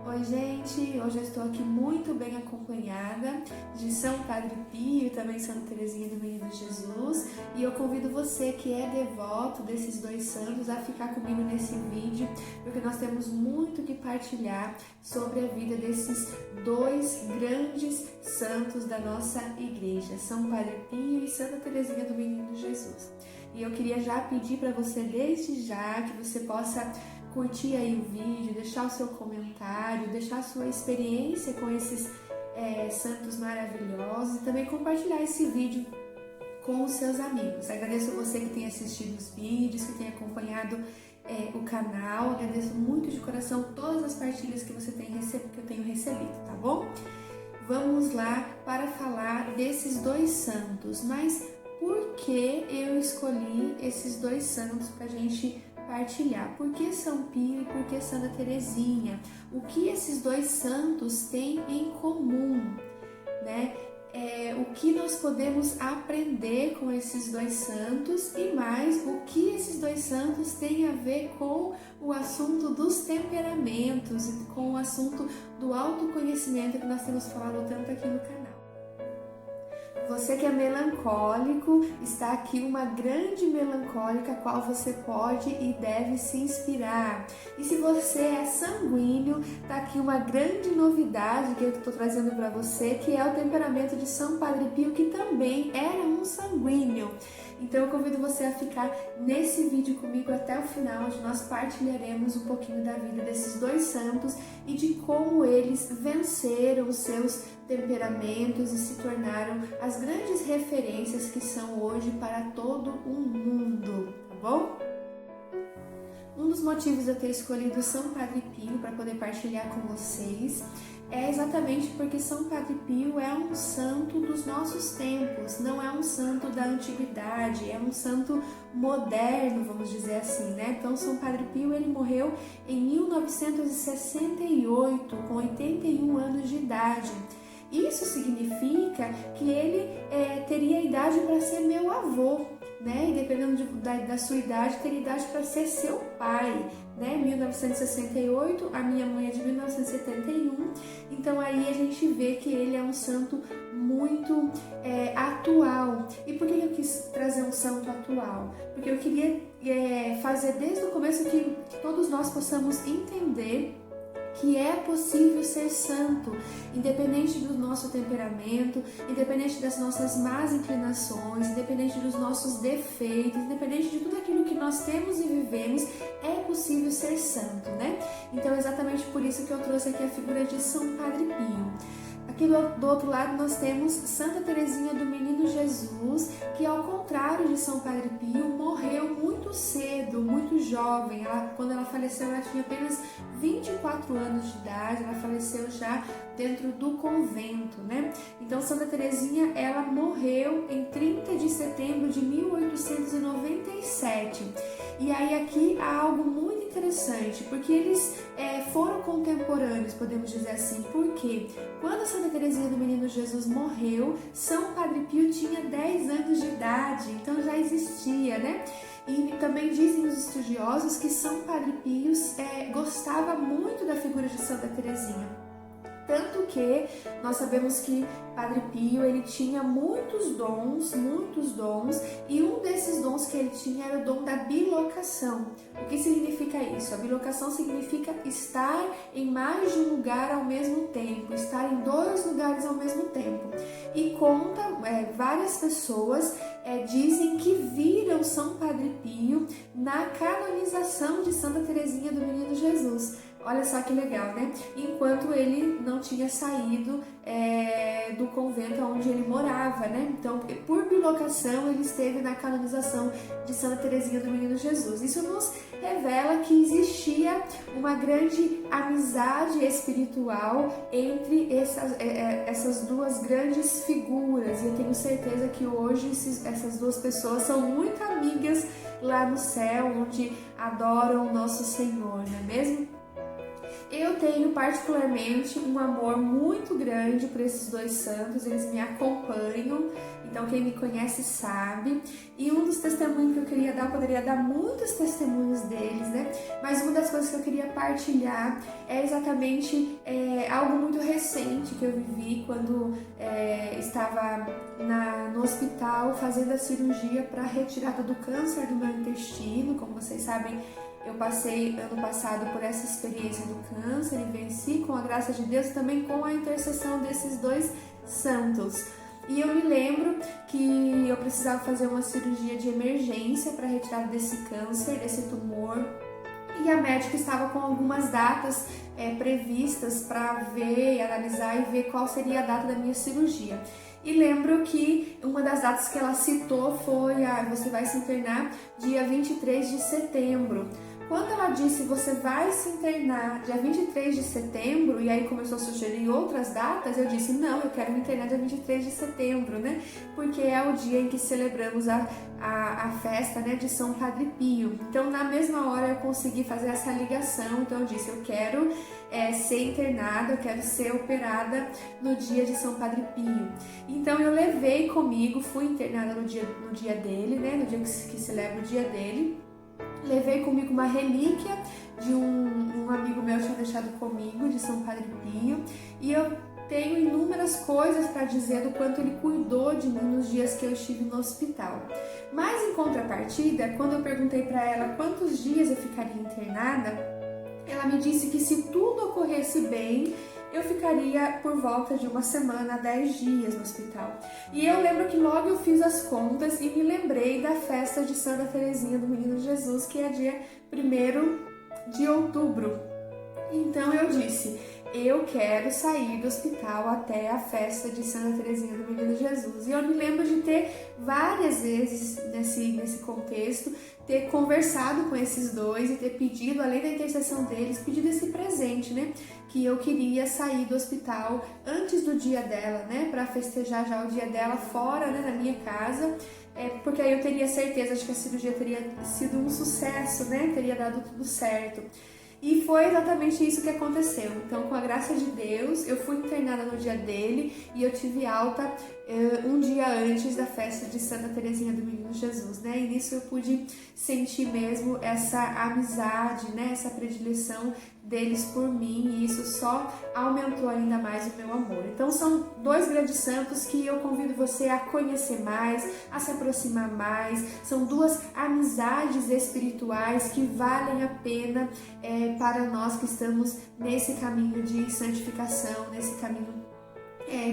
Oi gente, hoje eu estou aqui muito bem acompanhada de São Padre Pio e também Santa Teresinha do Menino Jesus, e eu convido você que é devoto desses dois santos a ficar comigo nesse vídeo, porque nós temos muito que partilhar sobre a vida desses dois grandes santos da nossa igreja, São Padre Pio e Santa Teresinha do Menino Jesus. E eu queria já pedir para você desde já que você possa curtir aí o vídeo, deixar o seu comentário, deixar a sua experiência com esses santos maravilhosos e também compartilhar esse vídeo com os seus amigos. Agradeço você que tem assistido os vídeos, que tem acompanhado o canal, agradeço muito de coração todas as partilhas que você que eu tenho recebido, tá bom? Vamos lá para falar desses dois santos, mas por que eu escolhi esses dois santos para a gente partilhar? Por que São Pio e por que Santa Teresinha? O que esses dois santos têm em comum, né? O que nós podemos aprender com esses dois santos e mais, o que esses dois santos têm a ver com o assunto dos temperamentos e com o assunto do autoconhecimento que nós temos falado tanto aqui no canal. Você que é melancólico, está aqui uma grande melancólica a qual você pode e deve se inspirar. E se você é sanguíneo, está aqui uma grande novidade que eu estou trazendo para você, que é o temperamento de São Padre Pio, que também era um sanguíneo. Então eu convido você a ficar nesse vídeo comigo até o final, onde nós partilharemos um pouquinho da vida desses dois santos e de como eles venceram os seus temperamentos e se tornaram as grandes referências que são hoje para todo o mundo, tá bom? Um dos motivos de eu ter escolhido São Padre Pio para poder partilhar com vocês é exatamente porque São Padre Pio é um santo dos nossos tempos, não é um santo da antiguidade, é um santo moderno, vamos dizer assim, né? Então, São Padre Pio, ele morreu em 1968, com 81 anos de idade. Isso significa que ele teria idade para ser meu avô, né? E dependendo da sua idade, teria idade para ser seu pai, né? 1968, a minha mãe é de 1971, então aí a gente vê que ele é um santo muito atual. E por que eu quis trazer um santo atual? Porque eu queria fazer desde o começo que todos nós possamos entender que é possível ser santo, independente do nosso temperamento, independente das nossas más inclinações, independente dos nossos defeitos, independente de tudo aquilo que nós temos e vivemos, é possível ser santo, né? Então é exatamente por isso que eu trouxe aqui a figura de São Padre Pio. Aqui do outro lado nós temos Santa Teresinha do Menino Jesus, que ao contrário de São Padre Pio, morreu muito cedo, muito jovem. Quando ela faleceu, ela tinha apenas 24 anos de idade, ela faleceu já dentro do convento, né? Então Santa Teresinha, ela morreu em 30 de setembro de 1897. E aí aqui há algo muito interessante, porque eles foram contemporâneos, podemos dizer assim, porque quando Santa Teresinha do Menino Jesus morreu, São Padre Pio tinha 10 anos de idade, então já existia, né? E também dizem os estudiosos que São Padre Pio gostava muito da figura de Santa Teresinha. Tanto que nós sabemos que Padre Pio, ele tinha muitos dons, e um desses dons que ele tinha era o dom da bilocação. O que significa isso? A bilocação significa estar em mais de um lugar ao mesmo tempo, estar em dois lugares ao mesmo tempo. E várias pessoas dizem que viram São Padre Pio na canonização de Santa Teresinha do Menino Jesus. Olha só que legal, né? Enquanto ele não tinha saído do convento onde ele morava, né? Então, por bilocação, ele esteve na canonização de Santa Teresinha do Menino Jesus. Isso nos revela que existia uma grande amizade espiritual entre essas duas grandes figuras. E eu tenho certeza que hoje essas duas pessoas são muito amigas lá no céu, onde adoram o nosso Senhor, não é mesmo? Eu tenho particularmente um amor muito grande por esses dois santos, eles me acompanham, então quem me conhece sabe. E um dos testemunhos que eu queria dar, eu poderia dar muitos testemunhos deles, né? Mas uma das coisas que eu queria partilhar é exatamente algo muito recente que eu vivi quando estava no hospital fazendo a cirurgia para retirada do câncer do meu intestino. Como vocês sabem, eu passei ano passado por essa experiência do câncer e venci com a graça de Deus, também com a intercessão desses dois santos. E eu me lembro que eu precisava fazer uma cirurgia de emergência para retirada desse câncer, desse tumor. E a médica estava com algumas datas previstas para ver e analisar e ver qual seria a data da minha cirurgia. E lembro que uma das datas que ela citou foi você vai se internar dia 23 de setembro. Quando ela disse você vai se internar dia 23 de setembro, e aí começou a sugerir outras datas, eu disse não, eu quero me internar dia 23 de setembro, né? Porque é o dia em que celebramos a festa, né, de São Padre Pio. Então na mesma hora eu consegui fazer essa ligação, então eu disse eu quero ser internada, eu quero ser operada no dia de São Padre Pio. Então eu levei comigo, fui internada no dia dele, né, no dia que celebra o dia dele. Levei comigo uma relíquia de um amigo meu que tinha deixado comigo, de São Padre Pio, e eu tenho inúmeras coisas para dizer do quanto ele cuidou de mim nos dias que eu estive no hospital. Mas em contrapartida, quando eu perguntei para ela quantos dias eu ficaria internada, ela me disse que se tudo ocorresse bem, eu ficaria por volta de uma semana, 10 dias no hospital. E eu lembro que logo eu fiz as contas e me lembrei da festa de Santa Teresinha do Menino Jesus, que é dia 1º de outubro. Então eu disse, eu quero sair do hospital até a festa de Santa Teresinha do Menino Jesus. E eu me lembro de ter várias vezes nesse contexto, ter conversado com esses dois e ter pedido, além da intercessão deles, pedido esse presente, né? Que eu queria sair do hospital antes do dia dela, né? Para festejar já o dia dela fora, né? Na minha casa. Porque aí eu teria certeza de que a cirurgia teria sido um sucesso, né? Teria dado tudo certo. E foi exatamente isso que aconteceu. Então, com a graça de Deus, eu fui internada no dia dele e eu tive alta um dia antes da festa de Santa Teresinha do Menino Jesus, né? E nisso eu pude sentir mesmo essa amizade, né? Essa predileção deles por mim, e isso só aumentou ainda mais o meu amor. Então são dois grandes santos que eu convido você a conhecer mais, a se aproximar mais. São duas amizades espirituais que valem a pena para nós que estamos nesse caminho de santificação, nesse caminho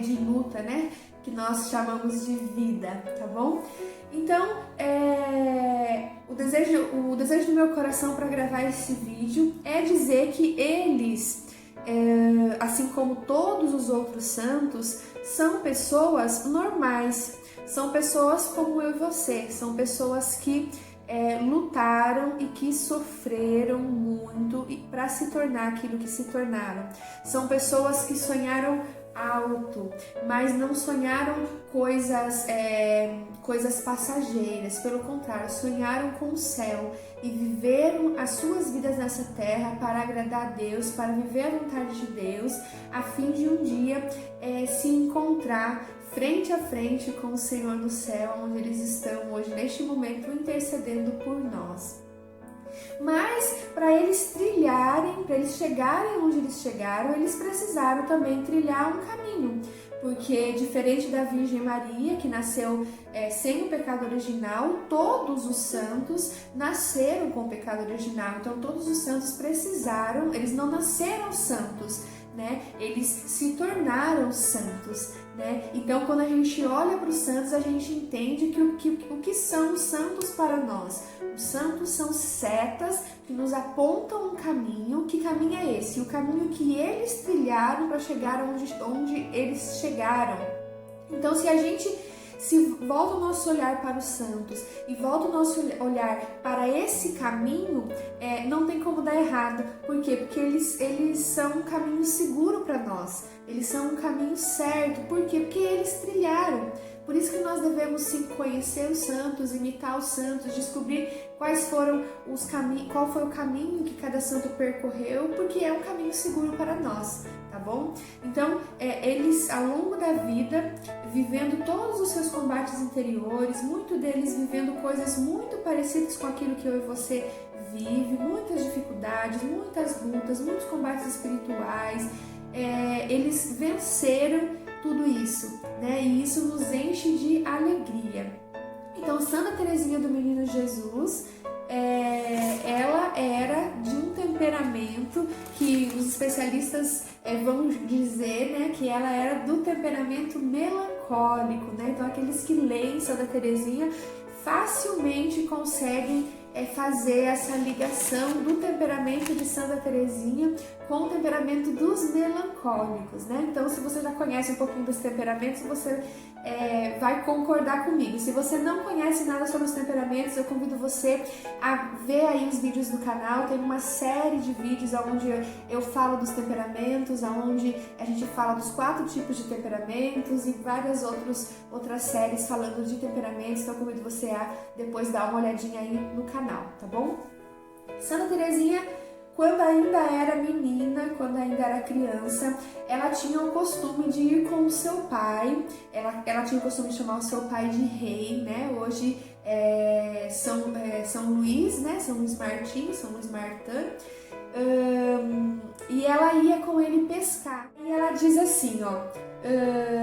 de luta, né? Que nós chamamos de vida, tá bom? Então, o desejo do meu coração para gravar esse vídeo é dizer que eles, assim como todos os outros santos, são pessoas normais, são pessoas como eu e você, são pessoas que lutaram e que sofreram muito para se tornar aquilo que se tornaram. São pessoas que sonharam alto, mas não sonharam coisas passageiras, pelo contrário, sonharam com o céu e viveram as suas vidas nessa terra para agradar a Deus, para viver a vontade de Deus, a fim de um dia se encontrar frente a frente com o Senhor no céu, onde eles estão hoje, neste momento, intercedendo por nós. Mas para eles trilharem, para eles chegarem onde eles chegaram, eles precisaram também trilhar um caminho, porque diferente da Virgem Maria, que nasceu sem o pecado original, todos os santos nasceram com o pecado original. Então todos os santos precisaram, eles não nasceram santos, né? Eles se tornaram santos, né? Então quando a gente olha para os santos, a gente entende que o que são os santos para nós? Os santos são setas que nos apontam um caminho. Que caminho é esse? O caminho que eles trilharam para chegar onde eles chegaram. Então se volta o nosso olhar para os santos e volta o nosso olhar para esse caminho, não tem como dar errado. Por quê? Porque eles são um caminho seguro para nós. Eles são um caminho certo. Por quê? Porque eles trilharam. Por isso que nós devemos sim conhecer os santos, imitar os santos, descobrir quais foram os caminhos, qual foi o caminho que cada santo percorreu, porque é um caminho seguro para nós, tá bom? Então, eles ao longo da vida, vivendo todos os seus combates interiores, muito deles vivendo coisas muito parecidas com aquilo que eu e você vive, muitas dificuldades, muitas lutas, muitos combates espirituais, eles venceram tudo isso, né? E isso nos enche de alegria. Então, Santa Teresinha do Menino Jesus, ela era de um temperamento que os especialistas vão dizer, né, que ela era do temperamento melancólico, né? Então, aqueles que leem Santa Teresinha facilmente conseguem fazer essa ligação do temperamento de Santa Teresinha com o temperamento dos melancólicos, né? Então, se você já conhece um pouquinho dos temperamentos, você vai concordar comigo. Se você não conhece nada sobre os temperamentos, eu convido você a ver aí os vídeos do canal. Tem uma série de vídeos onde eu falo dos temperamentos, onde a gente fala dos 4 tipos de temperamentos e várias outras séries falando de temperamentos. Então, eu convido você a depois dar uma olhadinha aí no canal, tá bom? Santa Teresinha, quando ainda era menina, quando ainda era criança, ela tinha o costume de ir com o seu pai, ela tinha o costume de chamar o seu pai de rei, né? Hoje São Luís, né? São Luís Martins, São Luís Martin, e ela ia com ele pescar. E ela diz assim,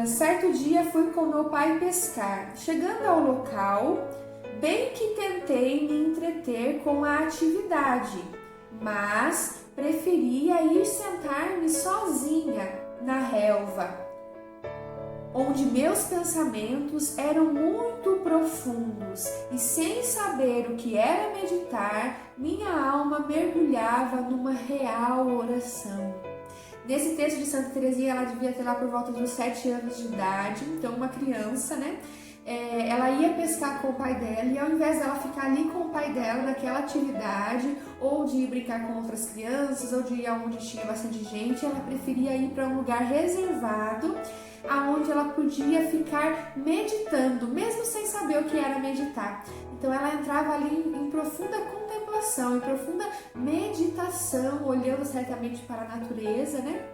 certo dia fui com meu pai pescar. Chegando ao local, bem que tentei me entreter com a atividade, mas preferia ir sentar-me sozinha na relva, onde meus pensamentos eram muito profundos e, sem saber o que era meditar, minha alma mergulhava numa real oração. Nesse texto de Santa Teresinha, ela devia ter lá por volta dos 7 anos de idade, então uma criança, né? Ela ia pescar com o pai dela e, ao invés dela ficar ali com o pai dela naquela atividade, ou de ir brincar com outras crianças, ou de ir aonde tinha bastante gente, ela preferia ir para um lugar reservado, aonde ela podia ficar meditando, mesmo sem saber o que era meditar. Então ela entrava ali em profunda contemplação, em profunda meditação, olhando certamente para a natureza, né?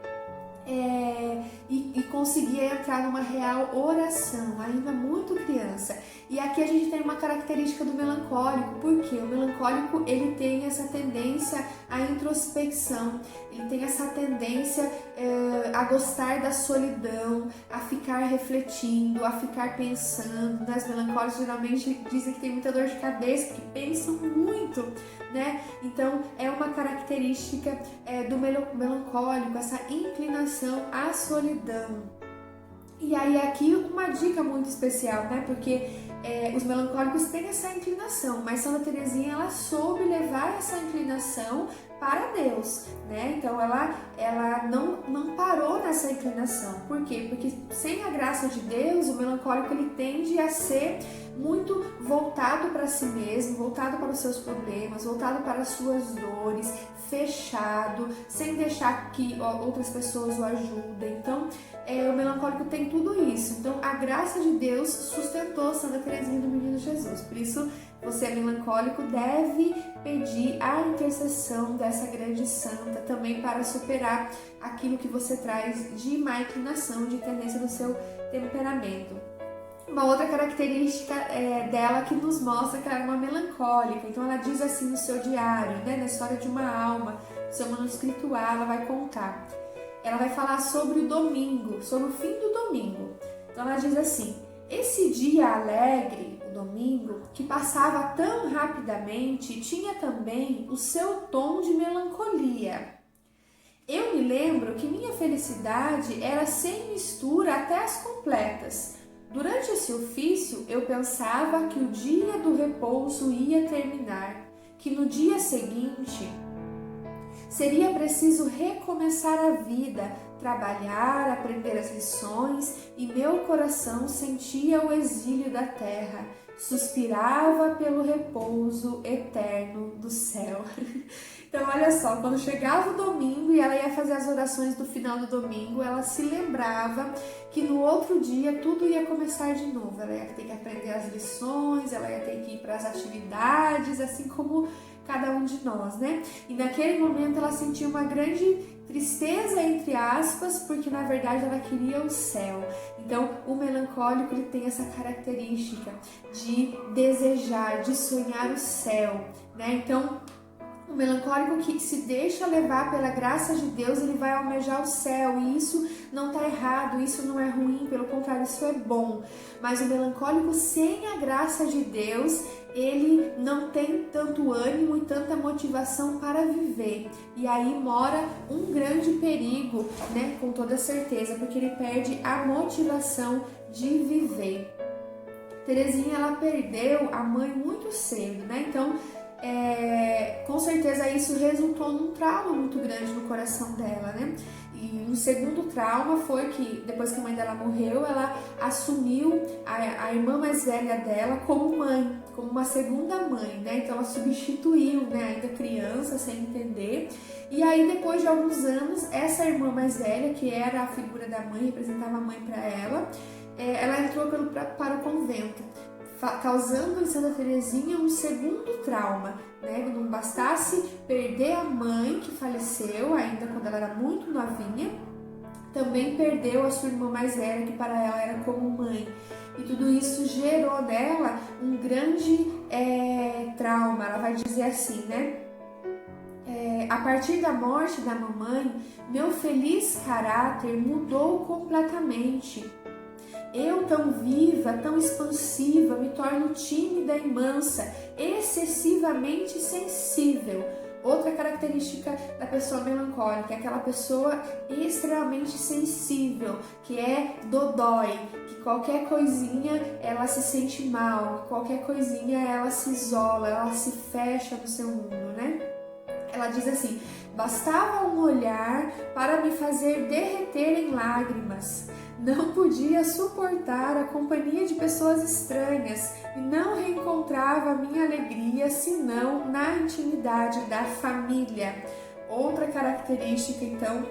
E conseguia entrar numa real oração, ainda muito criança. E aqui a gente tem uma característica do melancólico, porque o melancólico ele tem essa tendência à introspecção, ele tem essa tendência a gostar da solidão, a ficar refletindo, a ficar pensando. As melancólicos geralmente dizem que tem muita dor de cabeça, que pensam muito, né? Então é uma característica do melancólico, essa inclinação à solidão. E aí aqui uma dica muito especial, né? Porque os melancólicos têm essa inclinação, mas Santa Teresinha ela soube levar essa inclinação para Deus, né? Então ela não parou nessa inclinação. Por quê? Porque sem a graça de Deus, o melancólico ele tende a ser muito voltado para si mesmo, voltado para os seus problemas, voltado para as suas dores, fechado, sem deixar que outras pessoas o ajudem. Então, o melancólico tem tudo isso. Então, a graça de Deus sustentou Santa Teresinha do Menino Jesus. Por isso, você é melancólico, deve pedir a intercessão dessa grande santa também para superar aquilo que você traz de má inclinação, de tendência do seu temperamento. Uma outra característica dela que nos mostra que ela era uma melancólica. Então ela diz assim no seu diário, né, na história de uma alma, no seu manuscrito A, ela vai contar. Ela vai falar sobre o domingo, sobre o fim do domingo. Então ela diz assim: esse dia alegre, o domingo, que passava tão rapidamente, tinha também o seu tom de melancolia. Eu me lembro que minha felicidade era sem mistura até as completas. Durante esse ofício, eu pensava que o dia do repouso ia terminar, que no dia seguinte seria preciso recomeçar a vida, trabalhar, aprender as lições, e meu coração sentia o exílio da terra, suspirava pelo repouso eterno do céu. Então, olha só, quando chegava o domingo e ela ia fazer as orações do final do domingo, ela se lembrava que no outro dia tudo ia começar de novo. Ela ia ter que aprender as lições, ela ia ter que ir para as atividades, assim como cada um de nós, né? E naquele momento ela sentia uma grande tristeza, entre aspas, porque na verdade ela queria o céu. Então, o melancólico ele tem essa característica de desejar, de sonhar o céu, né? Então, o melancólico que se deixa levar pela graça de Deus, ele vai almejar o céu, e isso não está errado, isso não é ruim, pelo contrário, isso é bom. Mas o melancólico sem a graça de Deus, ele não tem tanto ânimo e tanta motivação para viver. E aí mora um grande perigo, né, com toda certeza, porque ele perde a motivação de viver. Terezinha, ela perdeu a mãe muito cedo, né? Então, com certeza isso resultou num trauma muito grande no coração dela, né? E um segundo trauma foi que depois que a mãe dela morreu, ela assumiu a irmã mais velha dela como mãe, como uma segunda mãe, né? Então ela substituiu, né, ainda criança, sem entender. E aí depois de alguns anos, essa irmã mais velha, que era a figura da mãe, representava a mãe para ela entrou para o convento, causando em Santa Terezinha um segundo trauma, né? Não bastasse perder a mãe que faleceu ainda quando ela era muito novinha, também perdeu a sua irmã mais velha, que para ela era como mãe. E tudo isso gerou nela um grande trauma. Ela vai dizer assim, né? A partir da morte da mamãe, meu feliz caráter mudou completamente. Eu, tão viva, tão expansiva, me torno tímida e mansa, excessivamente sensível. Outra característica da pessoa melancólica é aquela pessoa extremamente sensível, que é dodói, que qualquer coisinha ela se sente mal, qualquer coisinha ela se isola, ela se fecha no seu mundo, né? Ela diz assim: bastava um olhar para me fazer derreter em lágrimas. Não podia suportar a companhia de pessoas estranhas e não reencontrava a minha alegria senão na intimidade da família. Outra característica, então,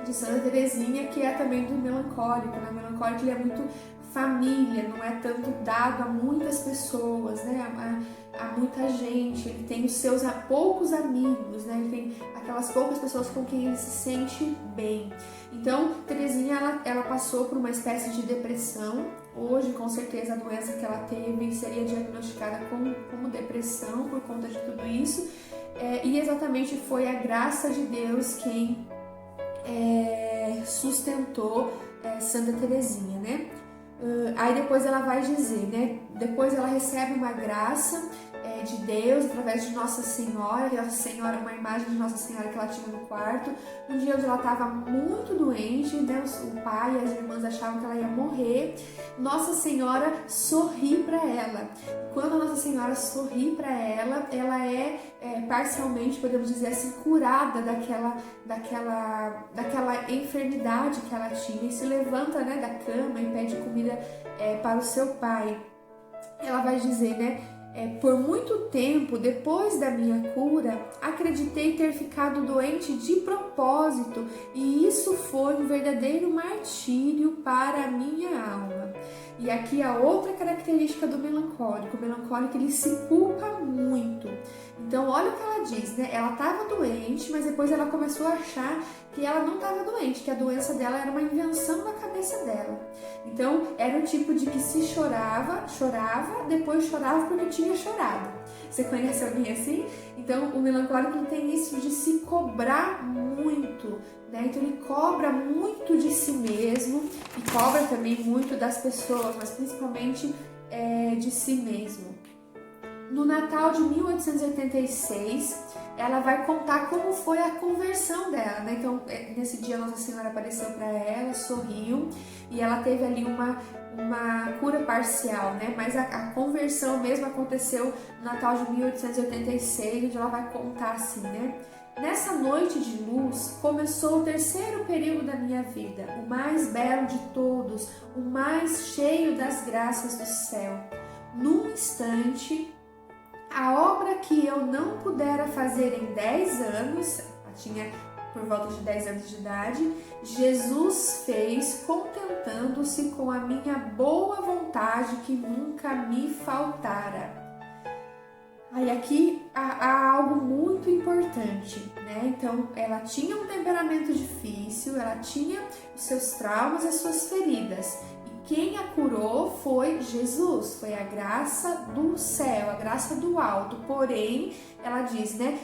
de Santa Terezinha, que é também do melancólico, né? O melancólico ele é muito família, não é tanto dado a muitas pessoas, né? A muita gente, ele tem os seus poucos amigos, né? Ele tem aquelas poucas pessoas com quem ele se sente bem. Então, Terezinha, ela passou por uma espécie de depressão. Hoje, com certeza, a doença que ela teve seria diagnosticada como depressão por conta de tudo isso. E exatamente foi a graça de Deus quem sustentou Santa Terezinha, né? Aí depois ela vai dizer, né? Depois ela recebe uma graça de Deus através de Nossa Senhora, que Nossa Senhora é uma imagem de Nossa Senhora que ela tinha no quarto. Um dia onde ela estava muito doente, né? O pai e as irmãs achavam que ela ia morrer. Nossa Senhora sorri para ela. Quando a Nossa Senhora sorri para ela, ela é parcialmente, podemos dizer assim, curada daquela enfermidade que ela tinha, e se levanta, né, da cama e pede comida para o seu pai. Ela vai dizer, né? Por muito tempo, depois da minha cura, acreditei ter ficado doente de propósito, e isso foi um verdadeiro martírio para a minha alma. E aqui a outra característica do melancólico. O melancólico, ele se culpa muito. Então, olha o que ela diz, né? Ela estava doente, mas depois ela começou a achar que ela não estava doente, que a doença dela era uma invenção da cabeça dela. Então, era o tipo de que se chorava, depois chorava porque tinha chorado. Você conhece alguém assim? Então, o melancólico tem isso de se cobrar muito, né? Então, ele cobra muito de si mesmo e cobra também muito das pessoas, mas principalmente de si mesmo. No Natal de 1886, ela vai contar como foi a conversão dela, né? Então, nesse dia Nossa Senhora apareceu para ela, sorriu, e ela teve ali uma cura parcial, né? Mas a conversão mesmo aconteceu no Natal de 1886, onde ela vai contar assim, né? Nessa noite de luz, começou o terceiro período da minha vida, o mais belo de todos, o mais cheio das graças do céu. Num instante, A obra que eu não pudera fazer em 10 anos, ela tinha por volta de 10 anos de idade, Jesus fez contentando-se com a minha boa vontade que nunca me faltara. Aí aqui há algo muito importante, né? Então, ela tinha um temperamento difícil, ela tinha os seus traumas, as suas feridas. E quem a curou foi Jesus, foi a graça do céu, a graça do alto. Porém, ela diz, né,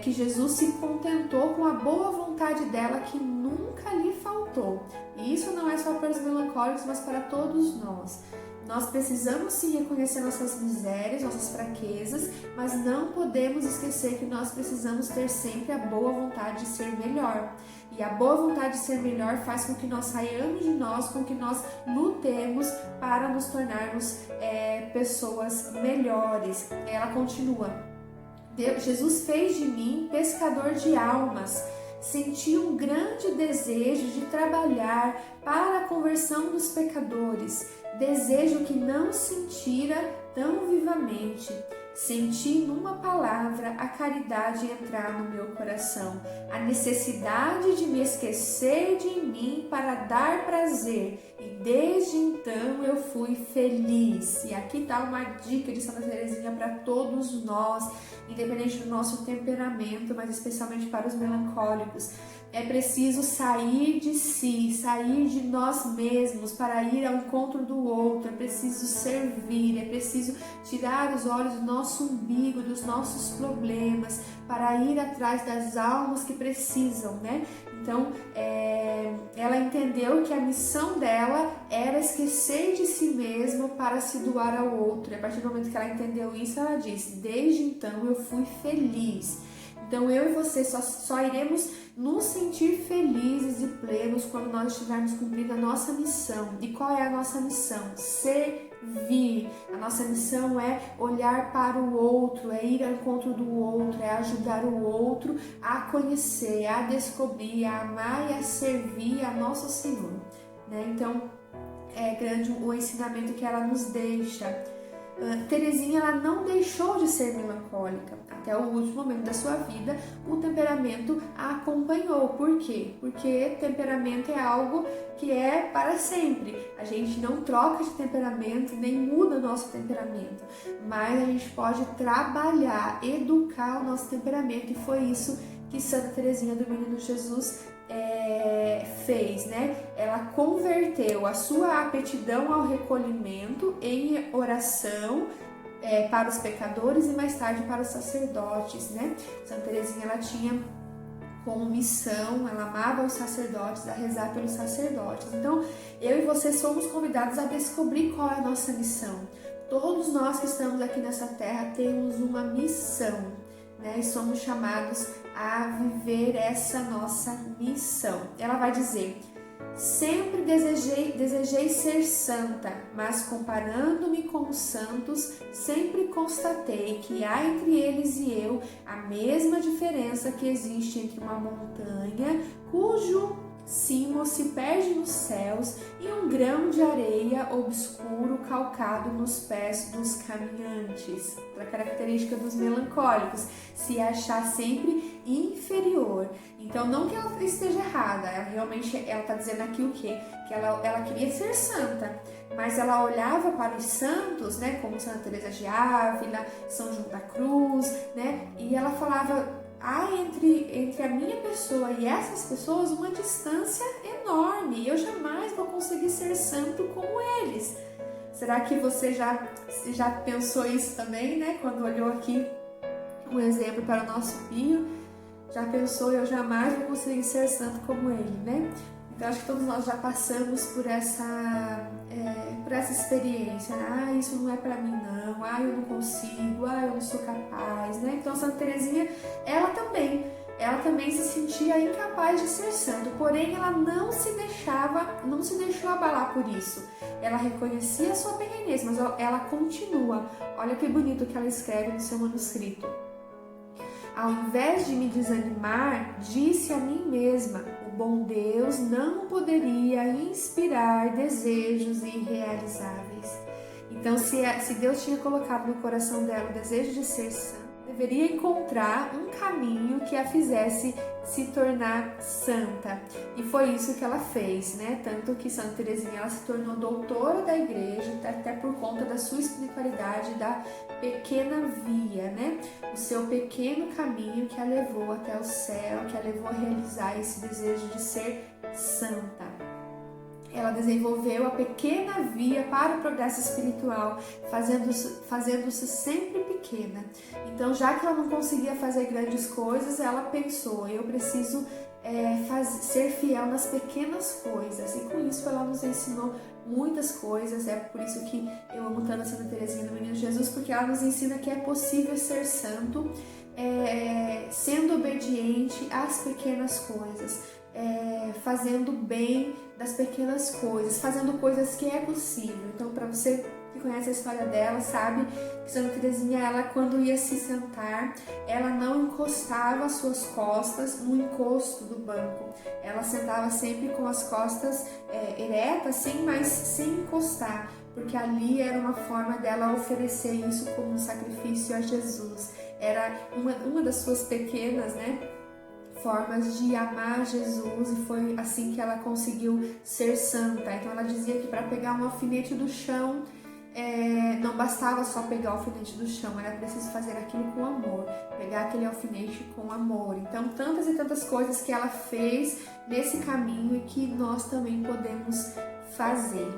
que Jesus se contentou com a boa vontade dela que nunca lhe faltou. E isso não é só para os melancólicos, mas para todos nós. Nós precisamos sim reconhecer nossas misérias, nossas fraquezas, mas não podemos esquecer que nós precisamos ter sempre a boa vontade de ser melhor. E a boa vontade de ser melhor faz com que nós saiamos de nós, com que nós lutemos para nos tornarmos pessoas melhores. Ela continua: Jesus fez de mim pescador de almas. Senti um grande desejo de trabalhar para a conversão dos pecadores, desejo que não sentira tão vivamente. Senti numa palavra a caridade entrar no meu coração, a necessidade de me esquecer de mim para dar prazer, e desde então eu fui feliz. E aqui está uma dica de Santa Teresinha para todos nós, independente do nosso temperamento, mas especialmente para os melancólicos. É preciso sair de si, sair de nós mesmos para ir ao encontro do outro. É preciso servir, é preciso tirar os olhos do nosso umbigo, dos nossos problemas, para ir atrás das almas que precisam, né? Então, ela entendeu que a missão dela era esquecer de si mesma para se doar ao outro. E a partir do momento que ela entendeu isso, ela disse: desde então eu fui feliz. Então, eu e você só iremos nos sentir felizes e plenos quando nós estivermos cumprindo a nossa missão. E qual é a nossa missão? Servir. A nossa missão é olhar para o outro, é ir ao encontro do outro, é ajudar o outro a conhecer, a descobrir, a amar e a servir a nosso Senhor, né? Então, é grande o ensinamento que ela nos deixa. Teresinha, ela não deixou de ser melancólica. Até o último momento da sua vida, o temperamento a acompanhou. Por quê? Porque temperamento é algo que é para sempre. A gente não troca de temperamento, nem muda o nosso temperamento. Mas a gente pode trabalhar, educar o nosso temperamento. E foi isso que Santa Teresinha do Menino Jesus fez, né? Ela converteu a sua aptidão ao recolhimento em oração para os pecadores e mais tarde para os sacerdotes, né? Santa Teresinha, ela tinha como missão, ela amava os sacerdotes, a rezar pelos sacerdotes. Então, eu e você somos convidados a descobrir qual é a nossa missão. Todos nós que estamos aqui nessa terra temos uma missão, né? E somos chamados a viver essa nossa missão. Ela vai dizer: sempre desejei ser santa, mas comparando-me com os santos, sempre constatei que há entre eles e eu a mesma diferença que existe entre uma montanha cujo cimo se perde nos céus e um grão de areia obscuro calcado nos pés dos caminhantes. A característica dos melancólicos, se achar sempre inferior. Então, não que ela esteja errada, ela está dizendo aqui o quê? Que ela queria ser santa, mas ela olhava para os santos, né, como Santa Teresa de Ávila, São João da Cruz, né, e ela falava: há entre a minha pessoa e essas pessoas uma distância enorme. Eu jamais vou conseguir ser santo como eles. Será que você já pensou isso também, né? Quando olhou aqui um exemplo para o nosso Pio, já pensou: eu jamais vou conseguir ser santo como ele, né? Então, acho que todos nós já passamos por essa experiência. Ah, isso não é para mim não. Ah, eu não consigo. Ah, eu não sou capaz, né? Então, Santa Teresinha, ela também se sentia incapaz de ser santo. Porém, ela não se deixou abalar por isso. Ela reconhecia a sua pequenez, mas ela continua. Olha que bonito que ela escreve no seu manuscrito. Ao invés de me desanimar, disse a mim mesma: o bom Deus não poderia inspirar desejos irrealizáveis. Então, se Deus tinha colocado no coração dela o desejo de ser santa, deveria encontrar um caminho que a fizesse se tornar santa. E foi isso que ela fez, né? Tanto que Santa Teresinha, ela se tornou doutora da igreja, até por conta da sua espiritualidade, da pequena via, né? O seu pequeno caminho que a levou até o céu, que a levou a realizar esse desejo de ser santa. Ela desenvolveu a pequena via para o progresso espiritual, fazendo-se sempre pequena. Então, já que ela não conseguia fazer grandes coisas, ela pensou, eu preciso ser fiel nas pequenas coisas. E com isso ela nos ensinou muitas coisas. É por isso que eu amo tanto a Santa Teresinha do Menino Jesus, porque ela nos ensina que é possível ser santo, sendo obediente às pequenas coisas. Fazendo bem das pequenas coisas, fazendo coisas que é possível. Então, para você que conhece a história dela, sabe que Santa Teresinha, ela quando ia se sentar, ela não encostava as suas costas no encosto do banco. Ela sentava sempre com as costas eretas, sim, mas sem encostar, porque ali era uma forma dela oferecer isso como um sacrifício a Jesus. Era uma das suas pequenas, formas de amar Jesus, e foi assim que ela conseguiu ser santa. Então ela dizia que para pegar um alfinete do chão, não bastava só pegar o alfinete do chão, era preciso fazer aquilo com amor, pegar aquele alfinete com amor. Então tantas e tantas coisas que ela fez nesse caminho e que nós também podemos fazer.